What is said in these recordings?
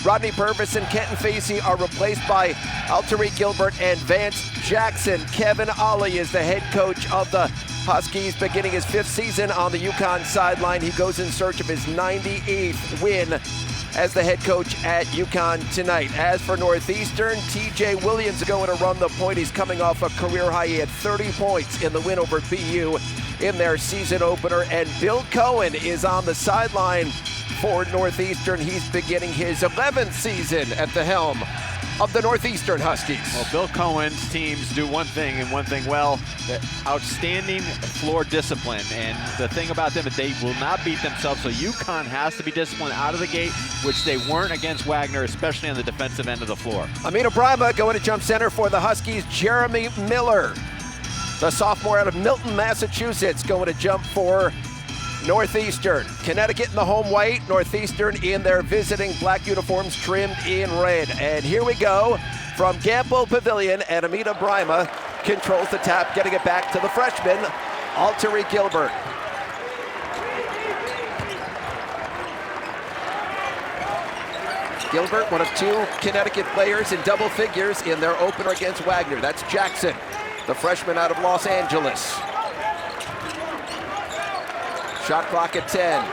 Rodney Purvis and Kenton Facey are replaced by Tariq Gilbert and Vance Jackson. Kevin Ollie is the head coach of the Huskies, beginning his 5th season on the UConn sideline. He goes in search of his 98th win as the head coach at UConn tonight. As for Northeastern, TJ Williams is going to run the point. He's coming off a career high. He had 30 points in the win over BU in their season opener. And Bill Cohen is on the sideline for Northeastern. He's beginning his 11th season at the helm of the Northeastern Huskies. Well, Bill Cohen's teams do one thing and one thing well, outstanding floor discipline. And the thing about them is they will not beat themselves, so UConn has to be disciplined out of the gate, which they weren't against Wagner, especially on the defensive end of the floor. Amina Brima going to jump center for the Huskies. Jeremy Miller, the sophomore out of Milton, Massachusetts, going to jump for Northeastern. Connecticut in the home white, Northeastern in their visiting black uniforms trimmed in red. And here we go from Gamble Pavilion, and Amina Brima controls the tap, getting it back to the freshman, Tariq Gilbert. Gilbert, one of 2 Connecticut players in double figures in their opener against Wagner. That's Jackson, the freshman out of Los Angeles. Shot clock at 10.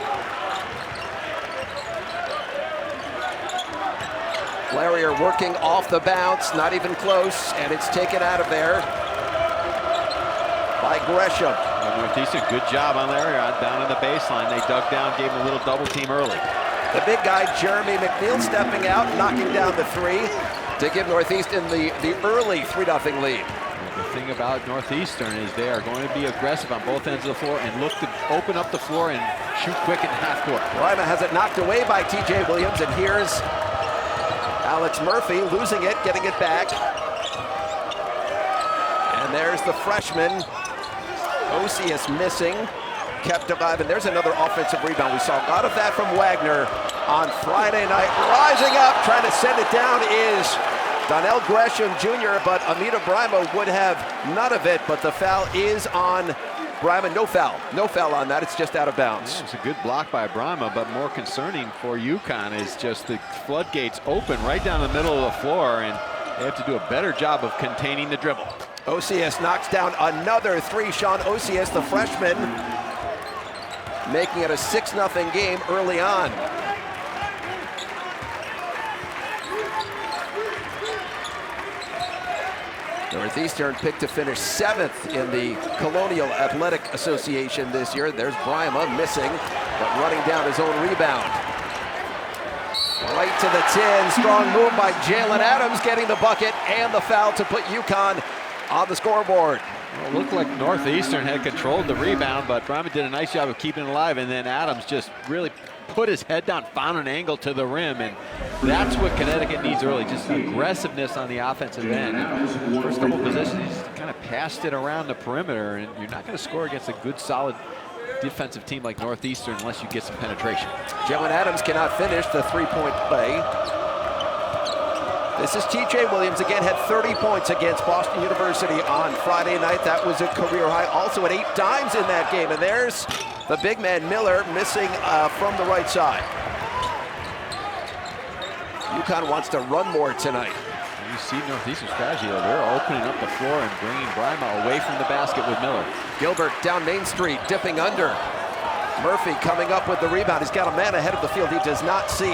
Larrier working off the bounce, not even close, and it's taken out of there by Gresham. Northeastern, good job on Larrier down on the baseline. They dug down, gave him a little double team early. The big guy, Jeremy McNeil, stepping out, knocking down the 3 to give Northeastern the early 3-0 lead. The thing about Northeastern is they are going to be aggressive on both ends of the floor and look to open up the floor and shoot quick in half court. Brima has it knocked away by TJ Williams, and here's Alex Murphy losing it, getting it back. And there's the freshman, Osius, missing, kept alive, and there's another offensive rebound. We saw a lot of that from Wagner on Friday night. Rising up, trying to send it down is Donnell Gresham Jr., but Amina Brima would have none of it, but the foul is on Brima. No foul on that. It's just out of bounds. Yeah, it's a good block by Brima, but more concerning for UConn is just the floodgates open right down the middle of the floor, and they have to do a better job of containing the dribble. Osius knocks down another 3. Sean Osius, the freshman, making it a 6-0 game early on. Northeastern picked to finish 7th in the Colonial Athletic Association this year. There's Brima missing, but running down his own rebound. Right to the 10, strong move by Jalen Adams, getting the bucket and the foul to put UConn on the scoreboard. Well, it looked like Northeastern had controlled the rebound, but Brima did a nice job of keeping it alive, and then Adams just really put his head down, found an angle to the rim, and that's what Connecticut needs early, just aggressiveness on the offensive end. And first couple possessions, he's kind of passed it around the perimeter, and you're not going to score against a good, solid defensive team like Northeastern unless you get some penetration. Jalen Adams cannot finish the 3-point play. This is TJ Williams, again, had 30 points against Boston University on Friday night. That was a career high, also at 8 dimes in that game. And there's the big man, Miller, missing from the right side. UConn wants to run more tonight. You see Northeastern's strategy, though. They're opening up the floor and bringing Brima away from the basket with Miller. Gilbert down Main Street, dipping under. Murphy coming up with the rebound. He's got a man ahead of the field. He does not see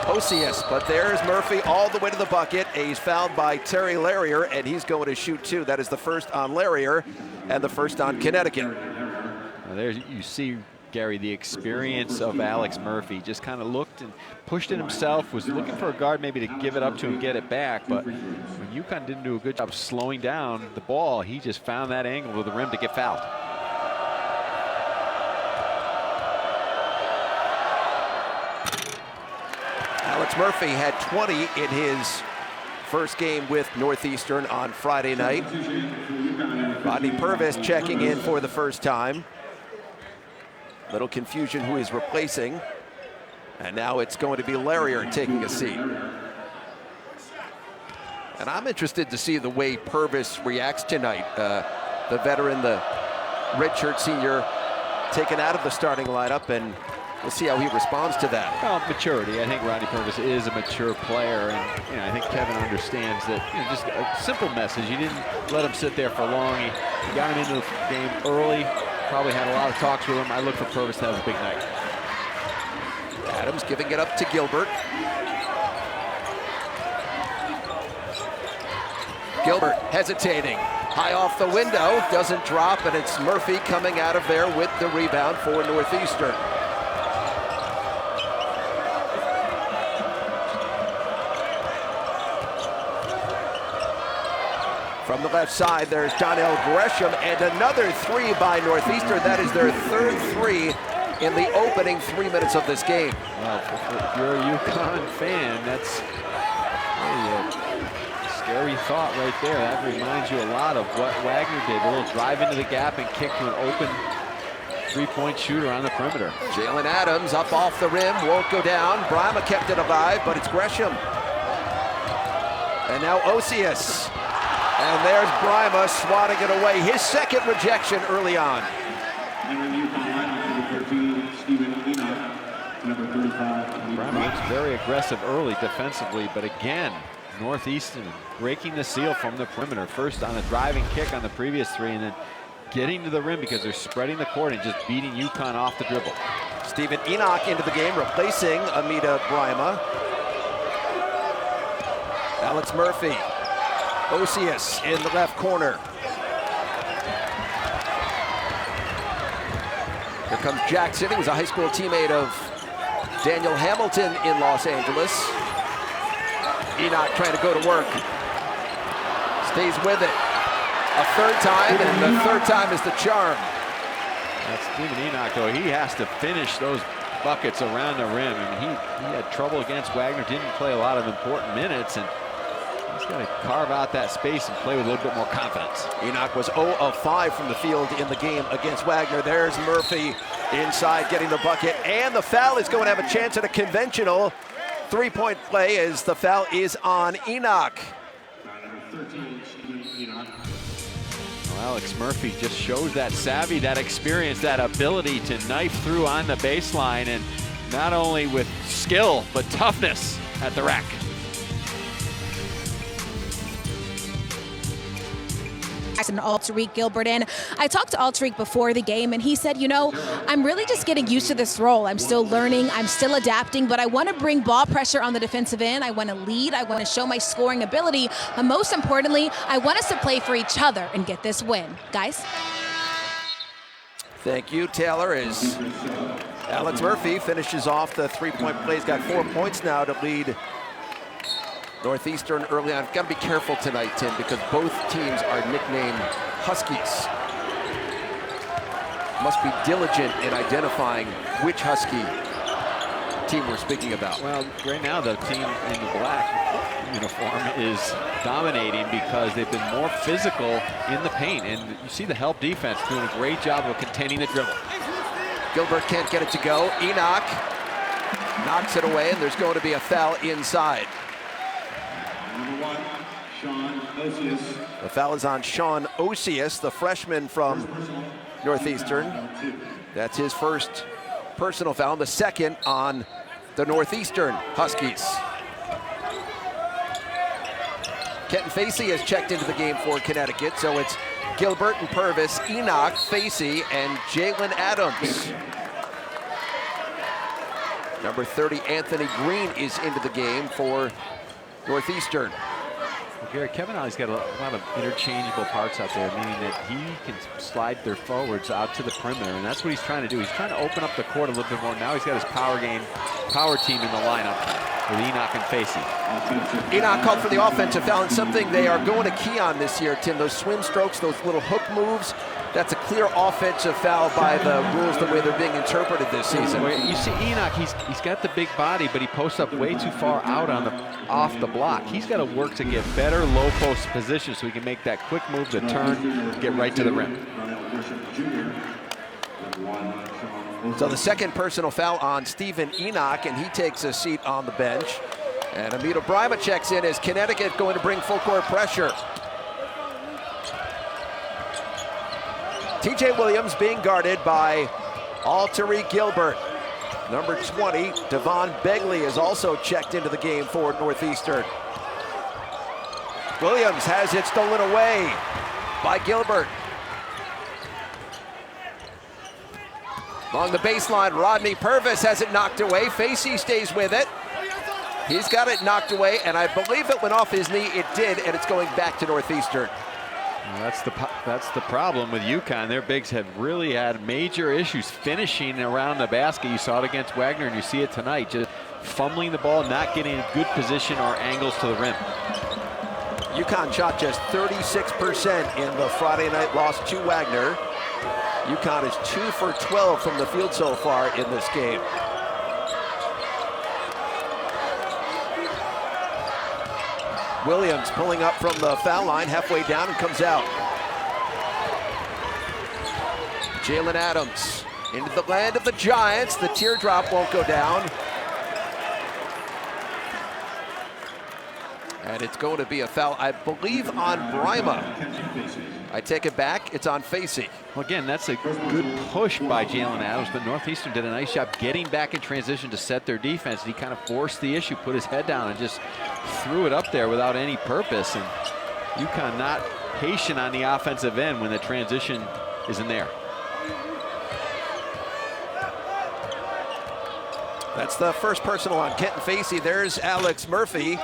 Osius, but there's Murphy all the way to the bucket. He's fouled by Terry Larrier, and he's going to shoot 2. That is the first on Larrier and the first on Connecticut. Now there you see, Gary, the experience of Alex Murphy. Just kind of looked and pushed it himself, was looking for a guard maybe to give it up to him, get it back, but when UConn didn't do a good job slowing down the ball, he just found that angle to the rim to get fouled. Alex Murphy had 20 in his first game with Northeastern on Friday night. Rodney Purvis checking in for the first time. Little confusion who he's replacing. And now it's going to be Larrier taking a seat. And I'm interested to see the way Purvis reacts tonight. The veteran, the redshirt senior, taken out of the starting lineup, and we'll see how he responds to that. Well, maturity. I think Rodney Purvis is a mature player, and I think Kevin understands that. Just a simple message. You didn't let him sit there for long. You got him into the game early. Probably had a lot of talks with him. I look for Purvis to have a big night. Adams giving it up to Gilbert. Gilbert hesitating. High off the window, doesn't drop, and it's Murphy coming out of there with the rebound for Northeastern. From the left side, there's Donnell Gresham, and another three by Northeastern. That is their third three in the opening 3 minutes of this game. Well, if you're a UConn fan, that's a scary thought right there. That reminds you a lot of what Wagner did. A little drive into the gap and kick to an open three-point shooter on the perimeter. Jalen Adams up off the rim, won't go down. Brima kept it alive, but it's Gresham. And now Osius. And there's Brima swatting it away. His second rejection early on. Brima looks very aggressive early defensively, but again, Northeastern breaking the seal from the perimeter. First on a driving kick on the previous three, and then getting to the rim because they're spreading the court and just beating UConn off the dribble. Stephen Enoch into the game, replacing Amita Brima. Alex Murphy. Osius in the left corner. Here comes Jackson. He was a high school teammate of Daniel Hamilton in Los Angeles. Enoch trying to go to work. Stays with it. A third time, and the third time is the charm. That's Stephen Enoch, though. He has to finish those buckets around the rim. I mean, he had trouble against Wagner, didn't play a lot of important minutes, and he's got to carve out that space and play with a little bit more confidence. Enoch was 0 of 5 from the field in the game against Wagner. There's Murphy inside getting the bucket, and the foul is going to have a chance at a conventional three-point play as the foul is on Enoch. Well, Alex Murphy just shows that savvy, that experience, that ability to knife through on the baseline, and not only with skill, but toughness at the rack. And Alterique Gilbert in. I talked to Alterique before the game, and he said, you know, I'm really just getting used to this role. I'm still learning, I'm still adapting, but I want to bring ball pressure on the defensive end. I want to lead, I want to show my scoring ability, but most importantly, I want us to play for each other and get this win. Guys? Thank you, Taylor. As Alex Murphy finishes off the three-point play. He's got 4 points now to lead Northeastern early on. Got to be careful tonight, Tim, because both teams are nicknamed Huskies. Must be diligent in identifying which Husky team we're speaking about. Well, right now the team in the black uniform is dominating because they've been more physical in the paint, and you see the help defense doing a great job of containing the dribble. Gilbert can't get it to go. Enoch knocks it away, and there's going to be a foul inside. The foul is on Sean Osius, the freshman from Northeastern. That's his first personal foul, the second on the Northeastern Huskies. Kenton Facey has checked into the game for Connecticut, so it's Gilbert and Purvis, Enoch, Facey, and Jalen Adams. Number 30, Anthony Green, is into the game for Northeastern. Well, Gary, Kevin Ollie's got a lot of interchangeable parts out there, meaning that he can slide their forwards out to the perimeter, and that's what he's trying to do. He's trying to open up the court a little bit more. Now he's got his power team in the lineup with Enoch and Facey. Enoch called for the offensive foul, and something they are going to key on this year, Tim, those swim strokes, those little hook moves. That's a clear offensive foul by the rules, the way they're being interpreted this season. You see Enoch, he's got the big body, but he posts up way too far out off the block. He's got to work to get better low post position so he can make that quick move to turn, get right to the rim. So the second personal foul on Stephen Enoch, and he takes a seat on the bench. And Amita Brima checks in as Connecticut going to bring full court pressure. TJ Williams being guarded by Alterique Gilbert. Number 20, Devon Begley, is also checked into the game for Northeastern. Williams has it stolen away by Gilbert. Along the baseline, Rodney Purvis has it knocked away. Facey stays with it. He's got it knocked away, and I believe it went off his knee. It did, and it's going back to Northeastern. Well, that's the problem with UConn. Their bigs have really had major issues finishing around the basket. You saw it against Wagner, and you see it tonight. Just fumbling the ball, not getting a good position or angles to the rim. UConn shot just 36% in the Friday night loss to Wagner. UConn is 2 for 12 from the field so far in this game. Williams pulling up from the foul line, halfway down and comes out. Jalen Adams into the land of the Giants. The teardrop won't go down. And it's going to be a foul, I believe, on Brima. I take it back, it's on Facey. Well, again, that's a good push by Jalen Adams, but Northeastern did a nice job getting back in transition to set their defense. He kind of forced the issue, put his head down, and just threw it up there without any purpose. And UConn not patient on the offensive end when the transition isn't there. That's the first personal on Kenton Facey. There's Alex Murphy.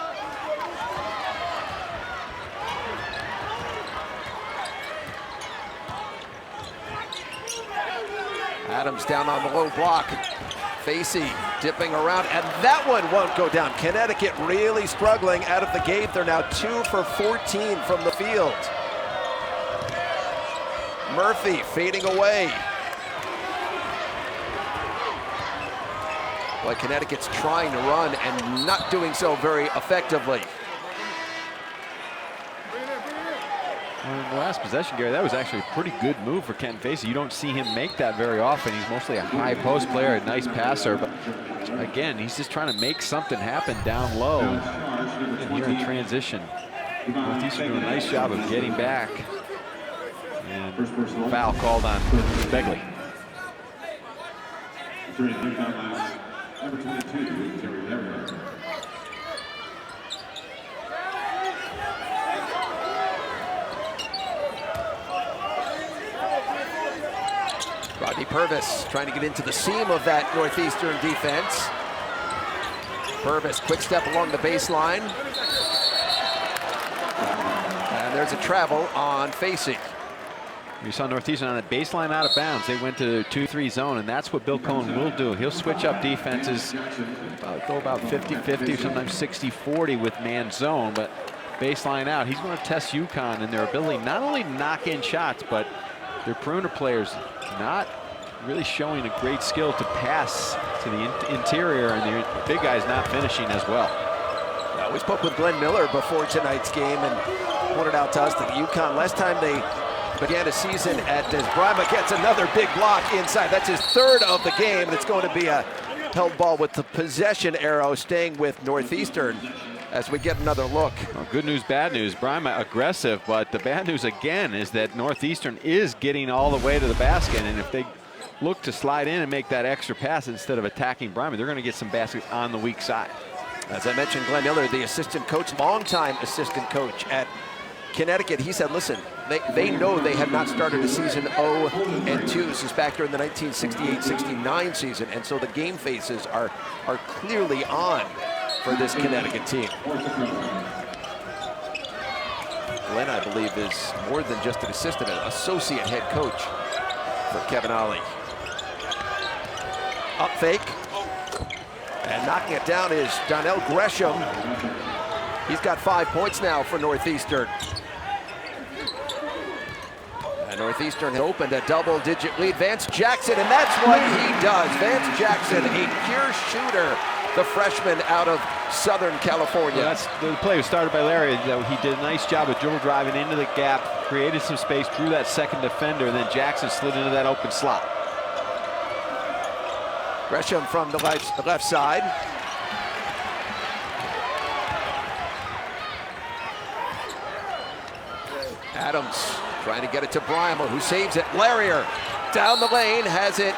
Adams down on the low block. Facey dipping around, and that one won't go down. Connecticut really struggling out of the gate. They're now 2 for 14 from the field. Murphy fading away. Boy, Connecticut's trying to run and not doing so very effectively. Well, in the last possession, Gary, that was actually a pretty good move for Kenton Facey. You don't see him make that very often. He's mostly a high post player, a nice passer, but again, he's just trying to make something happen down low here in transition. Northeastern doing a nice job of getting back. And foul called on Begley. Rodney Purvis trying to get into the seam of that Northeastern defense. Purvis, quick step along the baseline. And there's a travel on Facey. You saw Northeastern on the baseline out of bounds. They went to the 2-3 zone, and that's what Bill Cohen will do. He'll switch up defenses, go about 50-50, sometimes 60-40 with man zone, but baseline out. He's going to test UConn and their ability not only to knock in shots, but their perimeter players not really showing a great skill to pass to the interior, and the big guys not finishing as well. We spoke with Glenn Miller before tonight's game and pointed out to us that UConn, last time they began a season as Brima gets another big block inside. That's his third of the game. It's going to be a held ball with the possession arrow staying with Northeastern as we get another look. Well, good news, bad news. Brima aggressive, but the bad news again is that Northeastern is getting all the way to the basket, and if they look to slide in and make that extra pass instead of attacking Brima, they're going to get some baskets on the weak side. As I mentioned, Glenn Miller, the assistant coach, longtime assistant coach at Connecticut, he said, listen, they know they have not started a season 0-2 since back during the 1968-69 season, and so the game faces are clearly on for this Connecticut team. Glenn, I believe, is more than just an assistant, an associate head coach for Kevin Ollie. Up fake, and knocking it down is Donnell Gresham. He's got 5 points now for Northeastern. And Northeastern opened a double-digit lead. Vance Jackson, and that's what he does. Vance Jackson, a pure shooter, the freshman out of Southern California. Yeah, that's the play was started by Larry. He did a nice job of dribble driving into the gap, created some space, drew that second defender, and then Jackson slid into that open slot. Gresham from the left side. Adams trying to get it to Brima, who saves it. Larrier down the lane, has it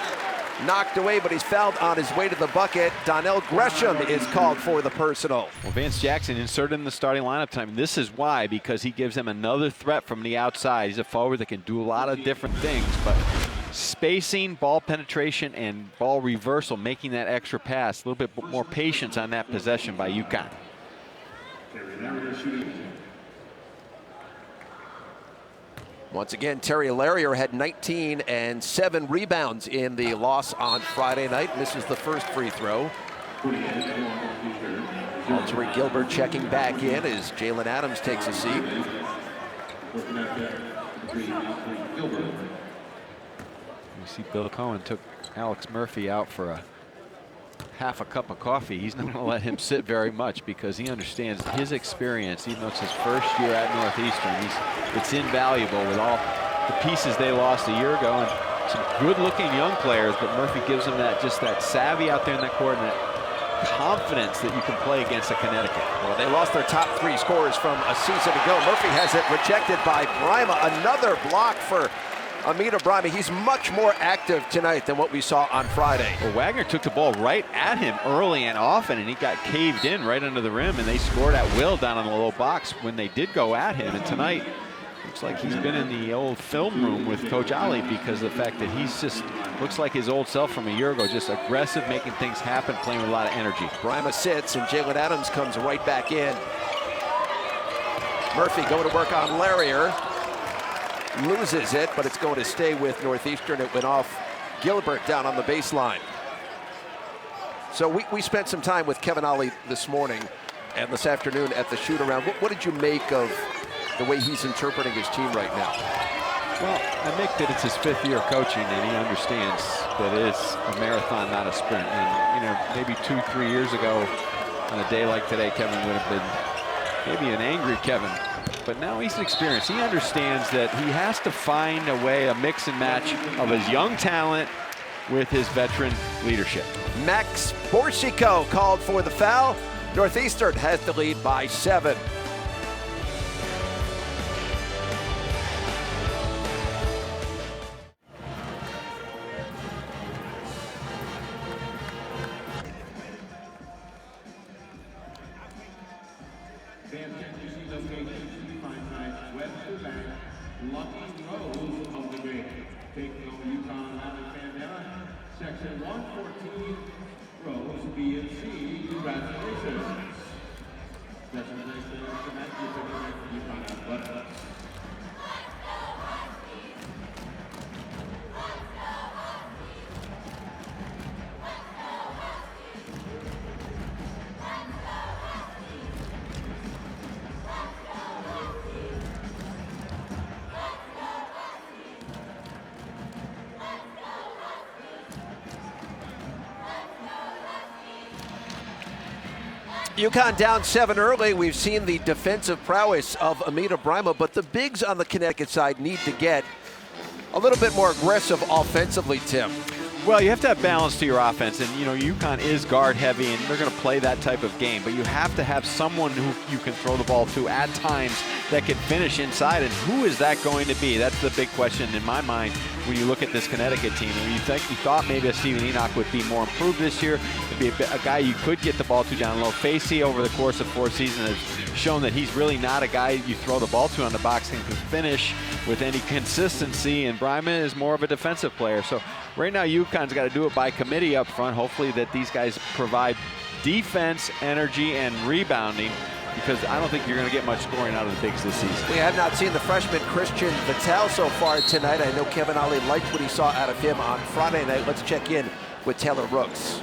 knocked away, but he's fouled on his way to the bucket. Donnell Gresham is called for the personal. Well, Vance Jackson inserted in the starting lineup time. This is why, because he gives them another threat from the outside. He's a forward that can do a lot of different things, but spacing, ball penetration, and ball reversal, making that extra pass, a little bit more patience on that possession by UConn. Once again, Terry Larrier had 19 and 7 rebounds in the loss on Friday night. Misses the first free throw. Alterique Gilbert checking back in as Jalen Adams takes a seat. You see Bill Cohen took Alex Murphy out for half a cup of coffee. He's not going to let him sit very much because he understands his experience, even though it's his first year at Northeastern. It's invaluable with all the pieces they lost a year ago and some good-looking young players, but Murphy gives them just that savvy out there in that court and that confidence that you can play against a Connecticut. Well, they lost their top 3 scorers from a season ago. Murphy has it rejected by Brima. Another block for Amita Brima. He's much more active tonight than what we saw on Friday. Well, Wagner took the ball right at him early and often, and he got caved in right under the rim, and they scored at will down in the low box when they did go at him. And tonight, looks like he's been in the old film room with Coach Ali because of the fact that he's just looks like his old self from a year ago, just aggressive, making things happen, playing with a lot of energy. Brima sits, and Jalen Adams comes right back in. Murphy going to work on Larrier. Loses it, but it's going to stay with Northeastern. It went off Gilbert down on the baseline. So we spent some time with Kevin Ollie this morning and this afternoon at the shoot-around. What did you make of the way he's interpreting his team right now? Well, I make that it's his 5th year coaching, and he understands that it's a marathon, not a sprint. And, you know, maybe 2-3 years ago, on a day like today, Kevin would have been maybe an angry Kevin. But now he's experienced. He understands that he has to find a way, a mix and match of his young talent with his veteran leadership. Max Borsico called for the foul. Northeastern has the lead by 7. Section 114, rows B and C, congratulations. Congratulations to Matt, you took it back to UConn Athletics. UConn down 7 early. We've seen the defensive prowess of Amita Brima, but the bigs on the Connecticut side need to get a little bit more aggressive offensively, Tim. Well, you have to have balance to your offense, and you know UConn is guard heavy, and they're going to play that type of game. But you have to have someone who you can throw the ball to at times that can finish inside. And who is that going to be? That's the big question in my mind when you look at this Connecticut team. And you thought maybe a Steven Enoch would be more improved this year, to be a guy you could get the ball to down low. Facey over the course of 4 seasons has shown that he's really not a guy you throw the ball to on the box and can finish with any consistency. And Brima is more of a defensive player. So right now, UConn's got to do it by committee up front. Hopefully that these guys provide defense, energy, and rebounding, because I don't think you're going to get much scoring out of the bigs this season. We have not seen the freshman Christian Vitale so far tonight. I know Kevin Ollie liked what he saw out of him on Friday night. Let's check in with Taylor Rooks.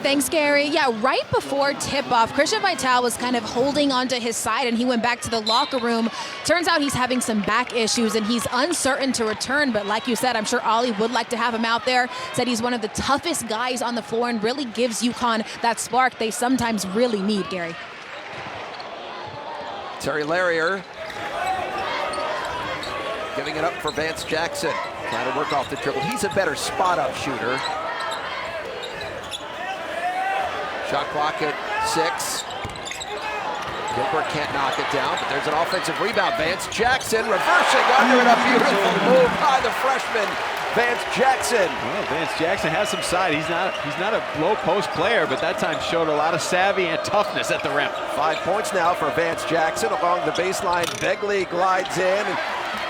Thanks, Gary. Yeah, right before tip-off, Christian Vitale was kind of holding onto his side, and he went back to the locker room. Turns out he's having some back issues, and he's uncertain to return. But like you said, I'm sure Ollie would like to have him out there. Said he's one of the toughest guys on the floor and really gives UConn that spark they sometimes really need, Gary. Terry Larrier giving it up for Vance Jackson. Trying to work off the dribble. He's a better spot-up shooter. Shot clock at 6. Gilbert can't knock it down, but there's an offensive rebound. Vance Jackson reversing under it. A beautiful move by the freshman Vance Jackson. Well, Vance Jackson has some side. He's not a low post player, but that time showed a lot of savvy and toughness at the rim. 5 points now for Vance Jackson along the baseline. Begley glides in and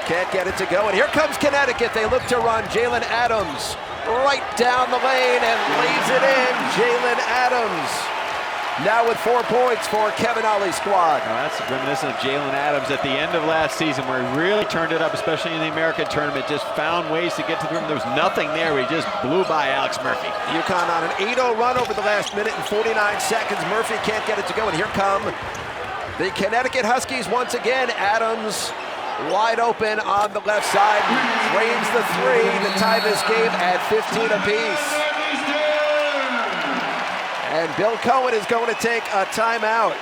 can't get it to go. And here comes Connecticut. They look to run. Jalen Adams right down the lane and lays it in. Jalen Adams now with 4 points for Kevin Ollie's squad. Well, that's reminiscent of Jalen Adams at the end of last season, where he really turned it up, especially in the American tournament. Just found ways to get to the rim. There was nothing there. He just blew by Alex Murphy. UConn on an 8-0 run over the last minute and 49 seconds. Murphy can't get it to go, and here come the Connecticut Huskies once again. Adams wide open on the left side, drains the three to tie this game at 15 apiece. And Bill Cohen is going to take a timeout.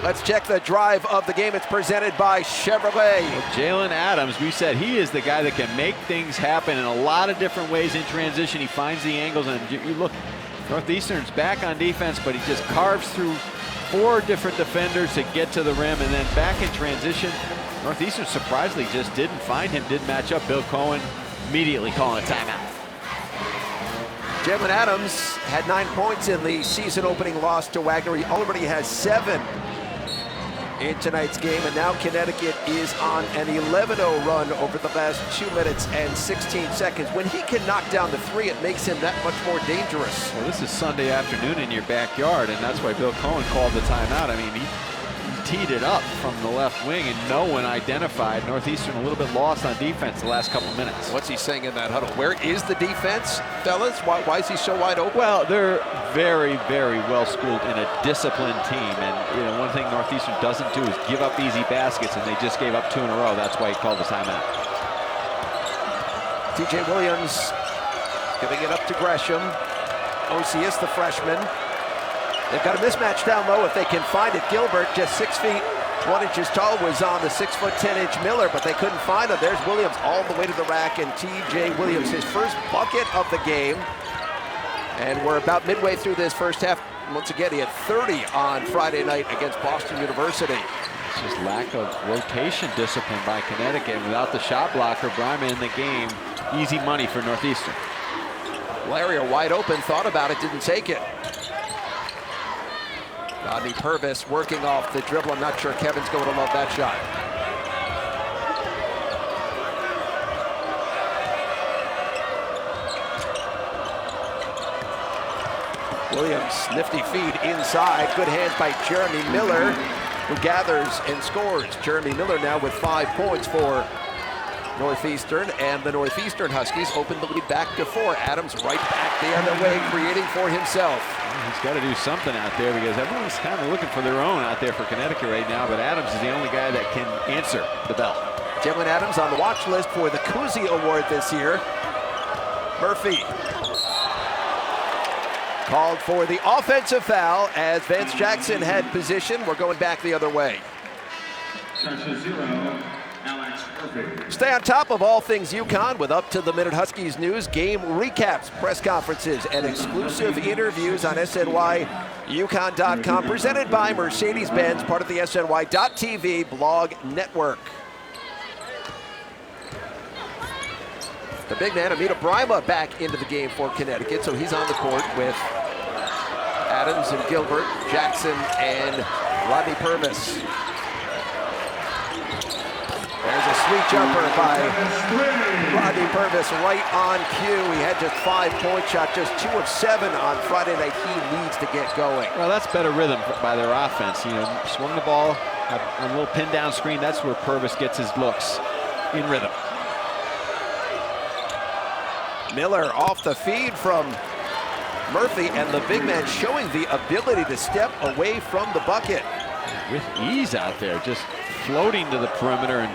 Let's check the drive of the game. It's presented by Chevrolet. Jalen Adams, we said he is the guy that can make things happen in a lot of different ways in transition. He finds the angles, and you look, Northeastern's back on defense, but he just carves through 4 different defenders to get to the rim, and then back in transition. Northeastern surprisingly just didn't find him, didn't match up. Bill Cohen immediately calling a timeout. Jalen Adams had 9 points in the season opening loss to Wagner. He already has 7 in tonight's game, and now Connecticut is on an 11-0 run over the last 2 minutes and 16 seconds. When he can knock down the three, it makes him that much more dangerous. Well, this is Sunday afternoon in your backyard, and that's why Bill Cohen called the timeout. I mean, he teed it up from the left wing, and no one identified. Northeastern a little bit lost on defense the last couple minutes. What's he saying in that huddle? Where is the defense, fellas? Why is he so wide open? Well, they're very, very well schooled and a disciplined team, and one thing Northeastern doesn't do is give up easy baskets, and they just gave up 2 in a row. That's why he called the timeout. TJ Williams giving it up to Gresham. Osius, the freshman. They've got a mismatch down low if they can find it. Gilbert, just 6 feet 1 inches tall, was on the 6 foot 10 inch Miller, but they couldn't find him. There's Williams all the way to the rack, and TJ Williams, his first bucket of the game. And we're about midway through this first half. Once again, he had 30 on Friday night against Boston University. It's just lack of rotation discipline by Connecticut. Without the shot blocker, Bryman in the game, easy money for Northeastern. Larry wide open, thought about it, didn't take it. Rodney Purvis working off the dribble. I'm not sure Kevin's going to love that shot. Williams, nifty feed inside. Good hands by Jeremy Miller, who gathers and scores. Jeremy Miller now with 5 points for Northeastern, and the Northeastern Huskies open the lead back to 4. Adams right back the other way, creating for himself. He's got to do something out there, because everyone's kind of looking for their own out there for Connecticut right now, but Adams is the only guy that can answer the bell. Jalen Adams on the watch list for the Cousy Award this year. Murphy called for the offensive foul as Vance Jackson had position. We're going back the other way. Stay on top of all things UConn with up-to-the-minute Huskies news, game recaps, press conferences, and exclusive interviews on SNYUConn.com. Presented by Mercedes-Benz, part of the SNY.TV blog network. The big man, Amita Brima, back into the game for Connecticut, so he's on the court with Adams and Gilbert, Jackson, and Rodney Purvis. There's a sweet jumper by Rodney Purvis right on cue. He had just 5-point shot, just 2 of 7 on Friday night. He needs to get going. Well, that's better rhythm by their offense. Swung the ball on a little pin down screen. That's where Purvis gets his looks in rhythm. Miller off the feed from Murphy, and the big man showing the ability to step away from the bucket. With ease out there, just floating to the perimeter and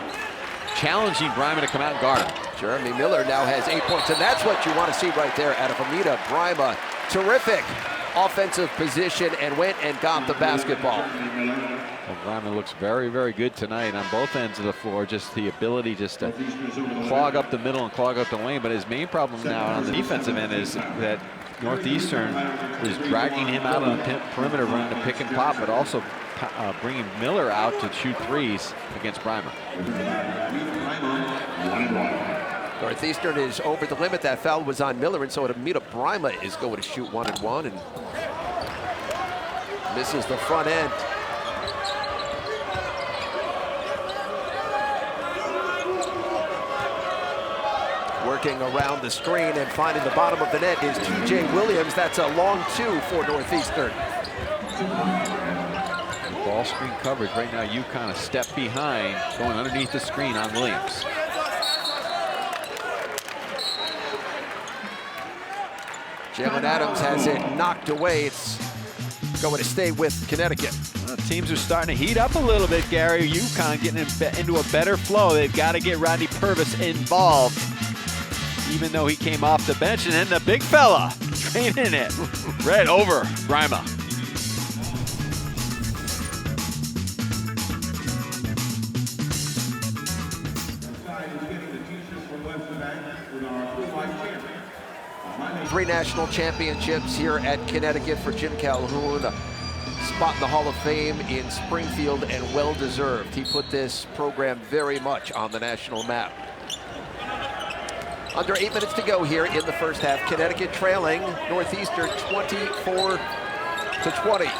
challenging Bryman to come out and guard him. Jeremy Miller now has 8 points, and that's what you want to see right there out of Amita Brima. Terrific offensive position, and went and got the basketball. Well, Bryman looks very, very good tonight on both ends of the floor. Just the ability just to clog up the middle and clog up the lane. But his main problem now on the defensive end is that Northeastern is dragging him out on the perimeter, running the pick and pop, but also bringing Miller out to shoot threes against Breimer. Northeastern is over the limit. That foul was on Miller, and so Amita Breimer is going to shoot 1-and-1 and misses the front end. Working around the screen and finding the bottom of the net is T.J. Williams. That's a long two for Northeastern. Ball screen coverage right now. UConn a step behind, going underneath the screen on Williams. Jalen Adams has it knocked away. It's going to stay with Connecticut. Well, teams are starting to heat up a little bit, Gary. UConn getting into a better flow. They've got to get Rodney Purvis involved, even though he came off the bench. And then the big fella training it right over Breimer. Three national championships here at Connecticut for Jim Calhoun. A spot in the Hall of Fame in Springfield, and well-deserved. He put this program very much on the national map. Under 8 minutes to go here in the first half. Connecticut trailing Northeastern 24-20.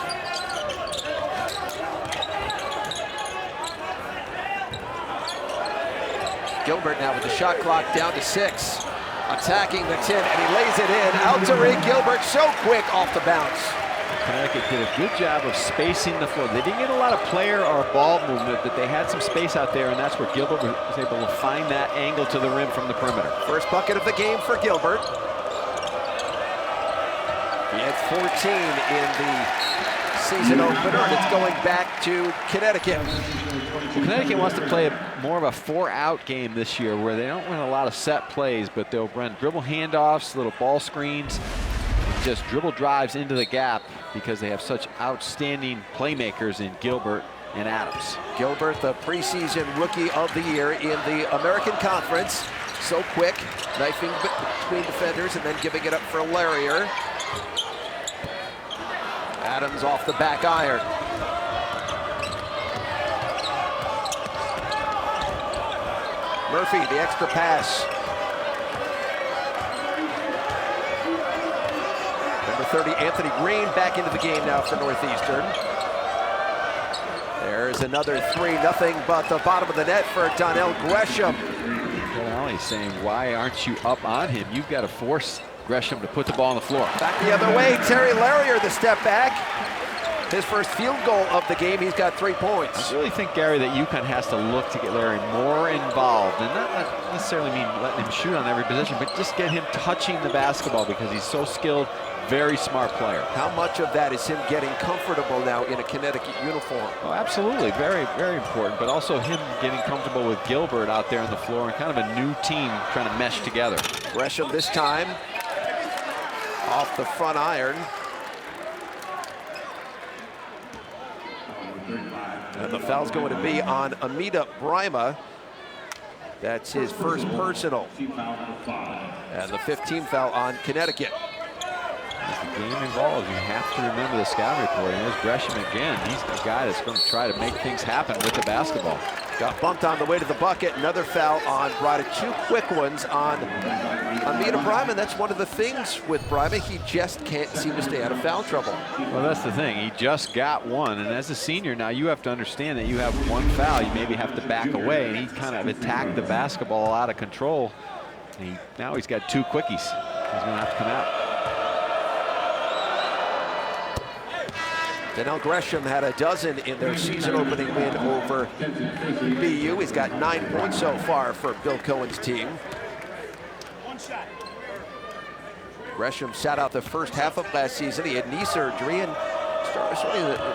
Gilbert now with the shot clock down to 6. Attacking the 10, and he lays it in. Tariq Gilbert so quick off the bounce. Connecticut did a good job of spacing the floor. They didn't get a lot of player or ball movement, but they had some space out there, and that's where Gilbert was able to find that angle to the rim from the perimeter. First bucket of the game for Gilbert. He had 14 in the season opener, and it's going back to Connecticut. Well, Connecticut wants to play more of a 4-out game this year, where they don't run a lot of set plays, but they'll run dribble handoffs, little ball screens, and just dribble drives into the gap because they have such outstanding playmakers in Gilbert and Adams. Gilbert, the preseason rookie of the year in the American Conference. So quick, knifing between defenders and then giving it up for Larrier. Adams off the back iron. Murphy, the extra pass. Number 30, Anthony Green, back into the game now for Northeastern. There's another 3-0, but the bottom of the net for Donnell Gresham. He's saying, why aren't you up on him? You've got to force Gresham to put the ball on the floor. Back the other way, Terry Larrier, the step back. His first field goal of the game. He's got 3 points. I really think, Gary, that UConn has to look to get Larry more involved, and not necessarily mean letting him shoot on every position, but just get him touching the basketball because he's so skilled, very smart player. How much of that is him getting comfortable now in a Connecticut uniform? Oh, absolutely. Very, very important, but also him getting comfortable with Gilbert out there on the floor and kind of a new team trying to mesh together. Gresham this time off the front iron. And the foul's going to be on Amita Breimer. That's his first personal. And the 15th foul on Connecticut. As the game involves, you have to remember the scouting report. And there's Gresham again. He's the guy that's going to try to make things happen with the basketball. Got bumped on the way to the bucket. Another foul on Breimer. 2 quick ones on Amita Breimer. That's one of the things with Breimer. He just can't seem to stay out of foul trouble. Well, that's the thing. He just got one. And as a senior now, you have to understand that you have 1 foul. You maybe have to back away. And he kind of attacked the basketball out of control. And now he's got 2 quickies. He's going to have to come out. Donnell Gresham had a dozen in their season opening win over BU. He's got 9 points so far for Bill Cohen's team. Gresham sat out the first half of last season. He had knee surgery and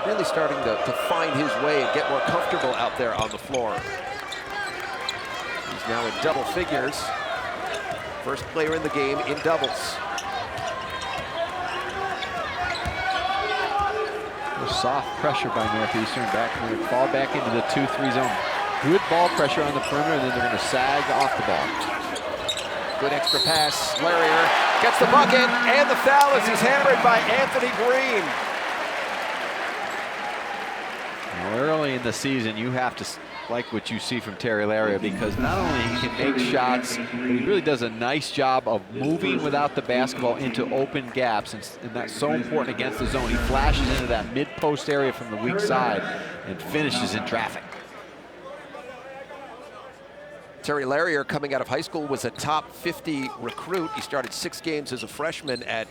really starting to find his way and get more comfortable out there on the floor. He's now in double figures. First player in the game in doubles. Soft pressure by Northeastern. Fall back into the 2-3 zone. Good ball pressure on the perimeter, and then they're going to sag off the ball. Good extra pass. Larrier gets the bucket, and the foul as he's hammered by Anthony Green. Early in the season, you have to like what you see from Terry Laria, because not only he can make shots, but he really does a nice job of moving without the basketball into open gaps, and that's so important against the zone. He flashes into that mid-post area from the weak side and finishes in traffic. Terry Laria, coming out of high school, was a top 50 recruit. He started 6 games as a freshman at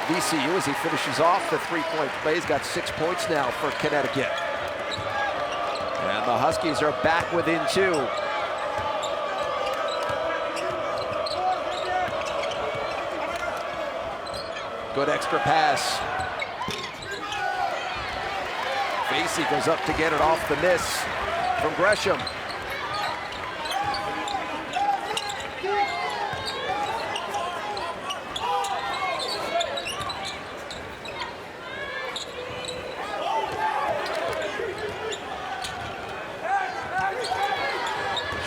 VCU. As he finishes off the three-point play, he's got 6 points now for Connecticut. And the Huskies are back within 2. Good extra pass. Vasey goes up to get it off the miss from Gresham.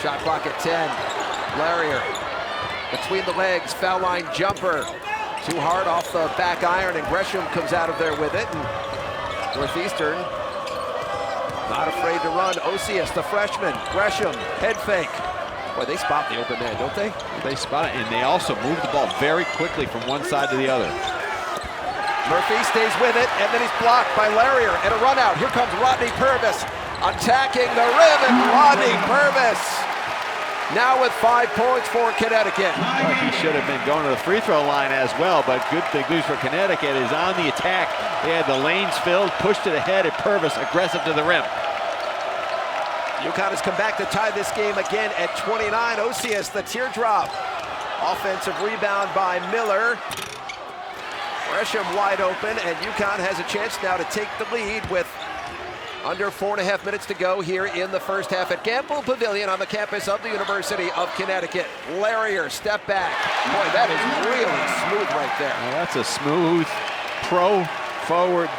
Shot clock at 10. Laria between the legs, foul line jumper. Too hard off the back iron, and Gresham comes out of there with it. And Northeastern not afraid to run. Osius, the freshman. Gresham, head fake. Boy, they spot the open man, don't they? They spot it, and they also move the ball very quickly from one side to the other. Murphy stays with it, and then he's blocked by Laria. And a run out. Here comes Rodney Purvis attacking the rim, and Rodney Purvis now with 5 points for Connecticut. Well, he should have been going to the free throw line as well, but good big news for Connecticut is on the attack. They had the lanes filled, pushed it ahead, and Purvis aggressive to the rim. UConn has come back to tie this game again at 29. Osius, the teardrop. Offensive rebound by Miller. Gresham wide open, and UConn has a chance now to take the lead with under 4.5 minutes to go here in the first half at Gamble Pavilion on the campus of the University of Connecticut. Laria, step back. Boy, that is really smooth right there. Well, that's a smooth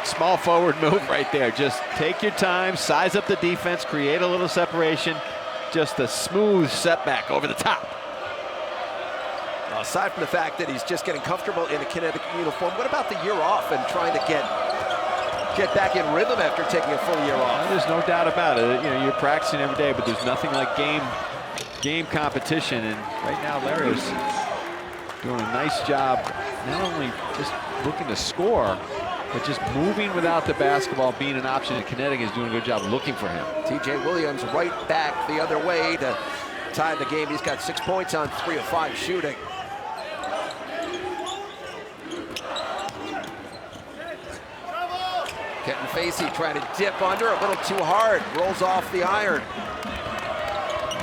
small forward move right there. Just take your time, size up the defense, create a little separation. Just a smooth setback over the top. Well, aside from the fact that he's just getting comfortable in a Connecticut uniform, what about the year off and trying to get back in rhythm after taking a full year off? There's no doubt about it. You know, you're practicing every day, but there's nothing like game competition. And right now, Laria's doing a nice job, not only just looking to score, but just moving without the basketball being an option. And Connecticut is doing a good job looking for him. TJ Williams right back the other way to tie the game. He's got 6 points on 3 of 5 shooting. Kenton Facey trying to dip under, a little too hard, rolls off the iron.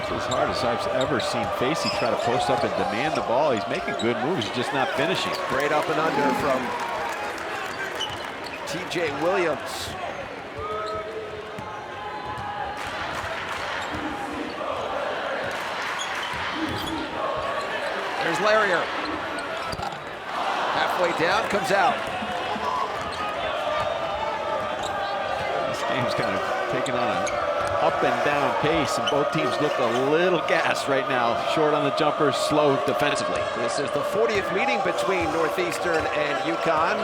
It's as hard as I've ever seen Facey try to post up and demand the ball. He's making good moves, he's just not finishing. Great up and under from TJ Williams. There's Laria. Halfway down, comes out. Game's kind of taking on an up and down pace, and both teams look a little gassed right now. Short on the jumpers, slow defensively. This is the 40th meeting between Northeastern and UConn.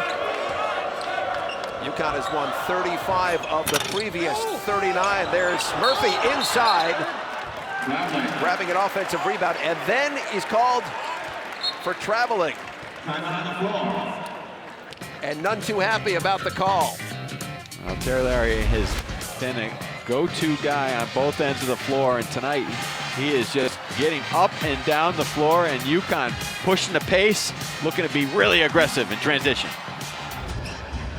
UConn has won 35 of the previous 39. There's Murphy inside, grabbing an offensive rebound, and then he's called for traveling. And none too happy about the call. Well, Terry Laria has been a go-to guy on both ends of the floor, and tonight he is just getting up and down the floor, and UConn pushing the pace, looking to be really aggressive in transition.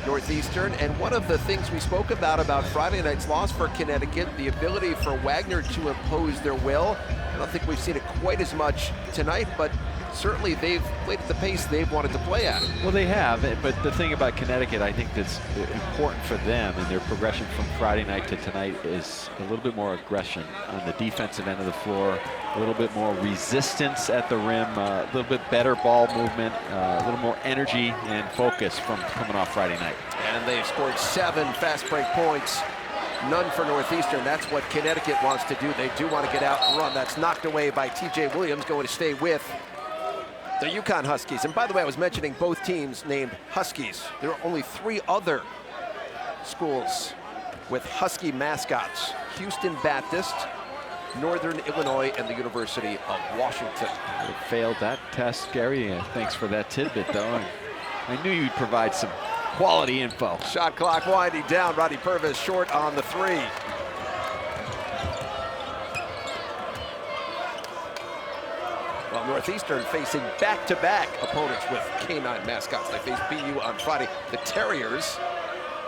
Northeastern, and one of the things we spoke about Friday night's loss for Connecticut, the ability for Wagner to impose their will. I don't think we've seen it quite as much tonight, but certainly they've played at the pace they've wanted to play at. Well, they have, but the thing about Connecticut, I think that's important for them and their progression from Friday night to tonight is a little bit more aggression on the defensive end of the floor, a little bit more resistance at the rim, a little bit better ball movement, a little more energy and focus from coming off Friday night. And they've scored 7 fast break points. None for Northeastern. That's what Connecticut wants to do. They do want to get out and run. That's knocked away by TJ Williams, going to stay with the UConn Huskies. And by the way, I was mentioning both teams named Huskies. There are only 3 other schools with Husky mascots: Houston Baptist, Northern Illinois, and the University of Washington. They failed that test, Gary. Thanks for that tidbit, though. I knew you'd provide some quality info. Shot clock winding down. Rodney Purvis short on the three. Well, Northeastern facing back-to-back opponents with K9 mascots. They face BU on Friday, the Terriers,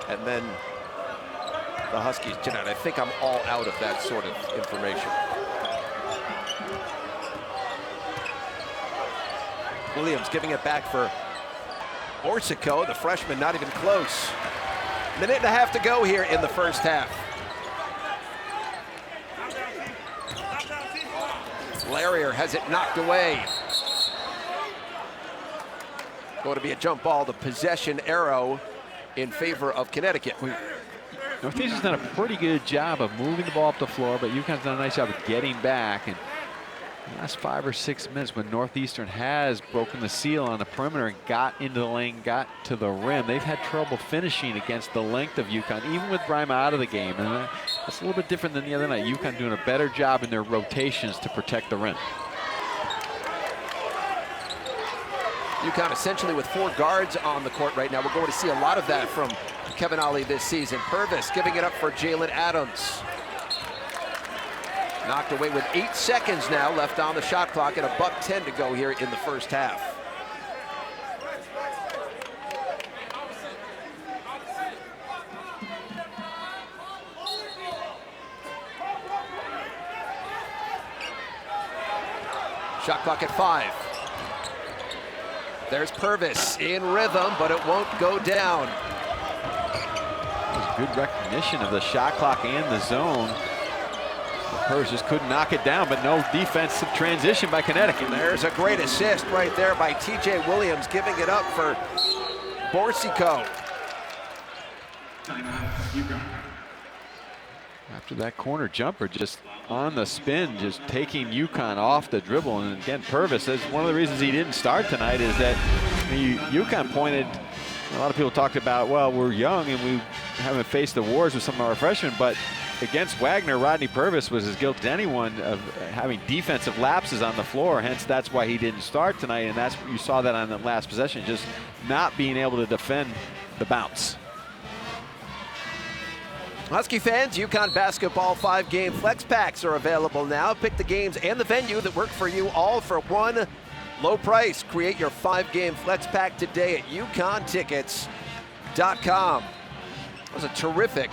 and then the Huskies tonight. I think I'm all out of that sort of information. Williams giving it back for Orsico, the freshman, not even close. Minute and a half to go here in the first half. Larrier has it knocked away. Going to be a jump ball, the possession arrow in favor of Connecticut. Northeastern's done a pretty good job of moving the ball up the floor, but UConn's done a nice job of getting back. And the last 5 or 6 minutes when Northeastern has broken the seal on the perimeter and got into the lane, got to the rim, they've had trouble finishing against the length of UConn, even with Brima out of the game. And that's a little bit different than the other night. UConn doing a better job in their rotations to protect the rim. UConn essentially with 4 guards on the court right now. We're going to see a lot of that from Kevin Ollie this season. Purvis giving it up for Jalen Adams. Knocked away with 8 seconds now left on the shot clock and $1:10 to go here in the first half. Shot clock at 5. There's Purvis in rhythm, but it won't go down. Good recognition of the shot clock and the zone. Purvis just couldn't knock it down, but no defensive transition by Connecticut. There's a great assist right there by TJ Williams, giving it up for Borsico. After that corner jumper, just on the spin, just taking UConn off the dribble. And again, Purvis, is one of the reasons he didn't start tonight is that UConn pointed, a lot of people talked about, well, we're young and we haven't faced the wars with some of our freshmen, but against Wagner, Rodney Purvis was as guilty as anyone of having defensive lapses on the floor. Hence, that's why he didn't start tonight. And that's, you saw that on the last possession, just not being able to defend the bounce. Husky fans, UConn basketball 5-game flex packs are available now. Pick the games and the venue that work for you, all for one low price. Create your 5-game flex pack today at UConnTickets.com. That was a terrific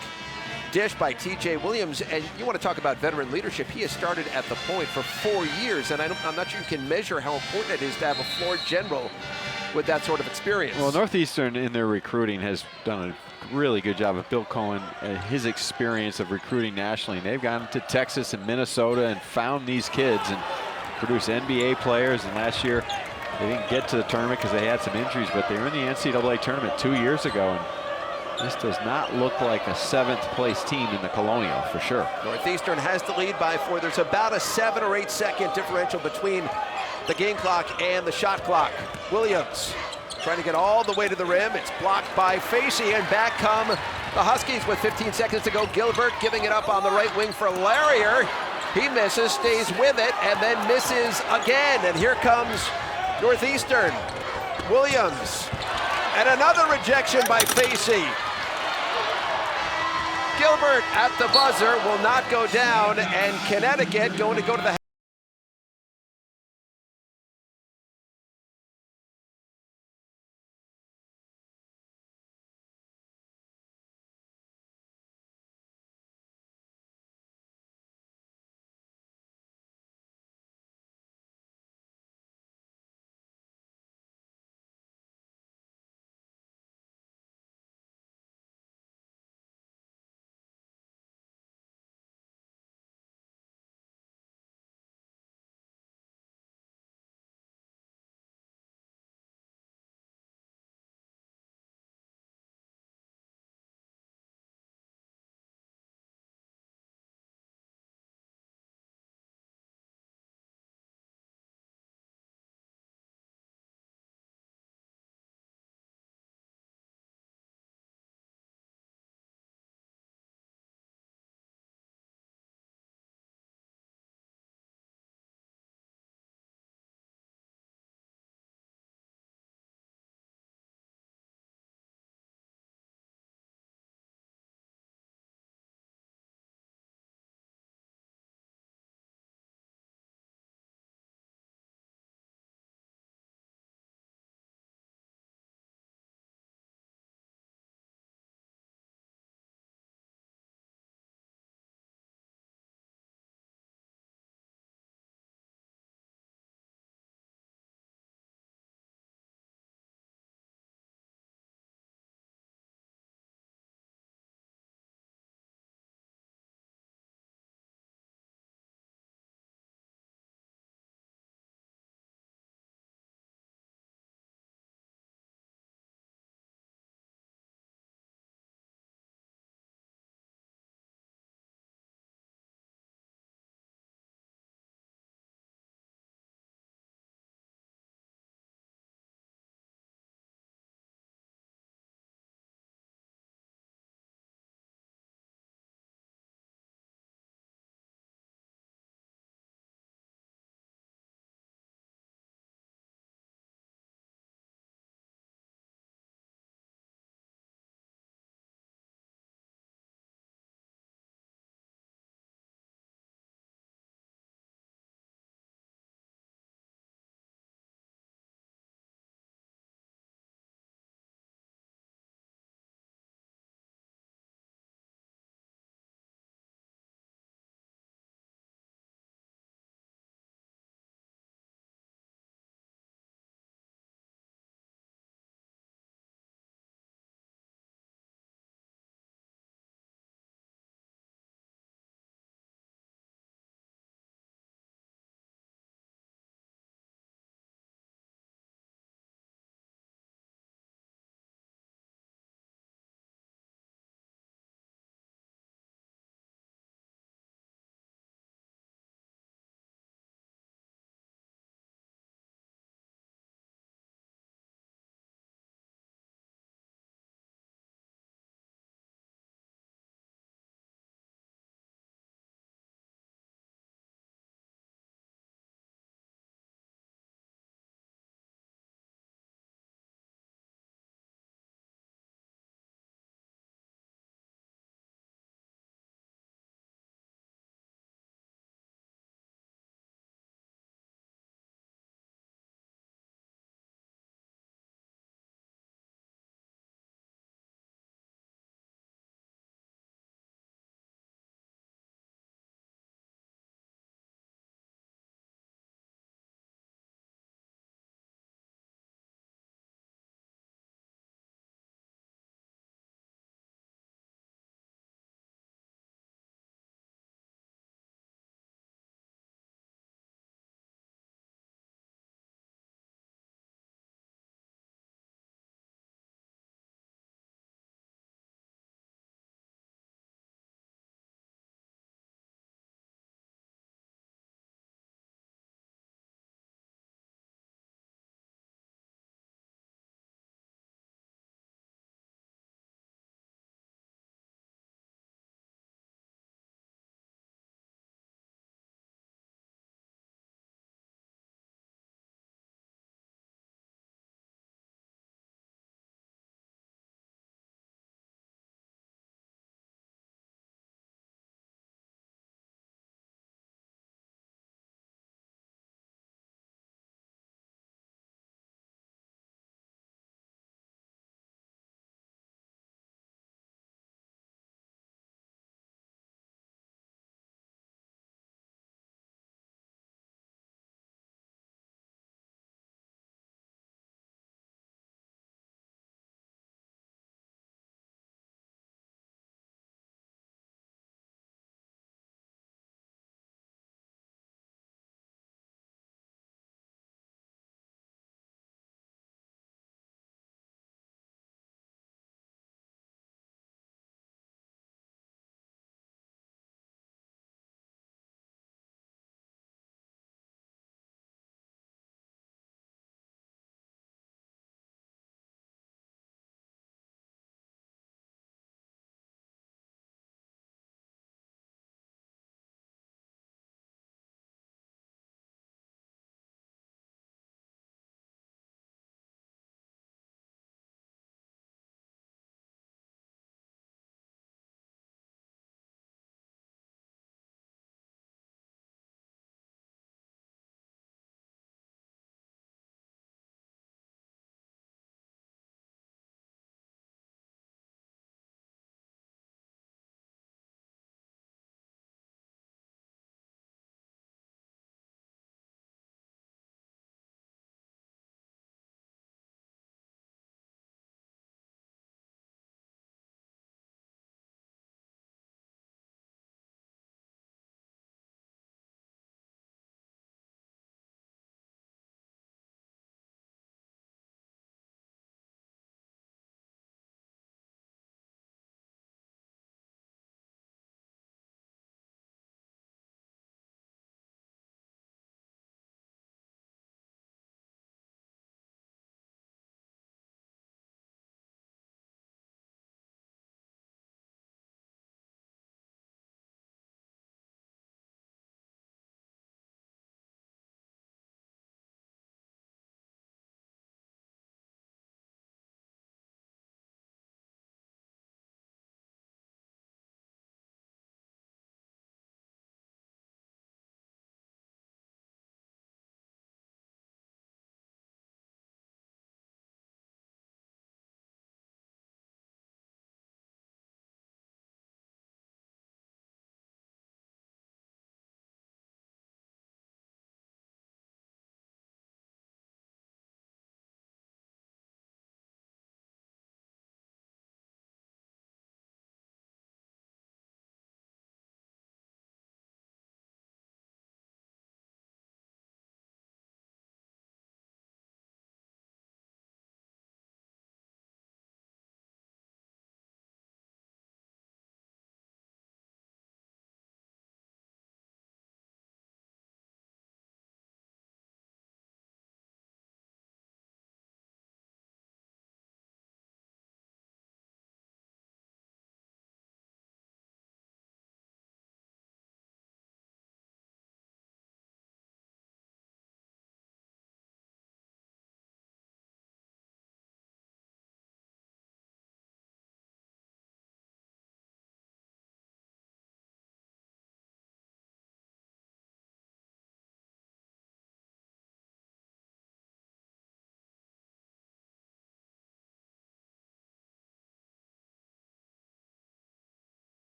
dish by TJ Williams, and you want to talk about veteran leadership. He has started at the point for 4 years, and I'm not sure you can measure how important it is to have a floor general with that sort of experience. Well, Northeastern in their recruiting has done a really good job of Bill Cohen and his experience of recruiting nationally. And they've gone to Texas and Minnesota and found these kids and produced NBA players. And last year they didn't get to the tournament because they had some injuries, but they were in the NCAA tournament 2 years ago. And this does not look like a 7th place team in the Colonial for sure. Northeastern has the lead by 4. There's about a 7 or 8 second differential between the game clock and the shot clock. Williams trying to get all the way to the rim. It's blocked by Facey, and back come the Huskies with 15 seconds to go. Gilbert giving it up on the right wing for Larrier. He misses, stays with it, and then misses again. And here comes Northeastern. Williams. And another rejection by Facey. Gilbert at the buzzer will not go down, and Connecticut going to go to the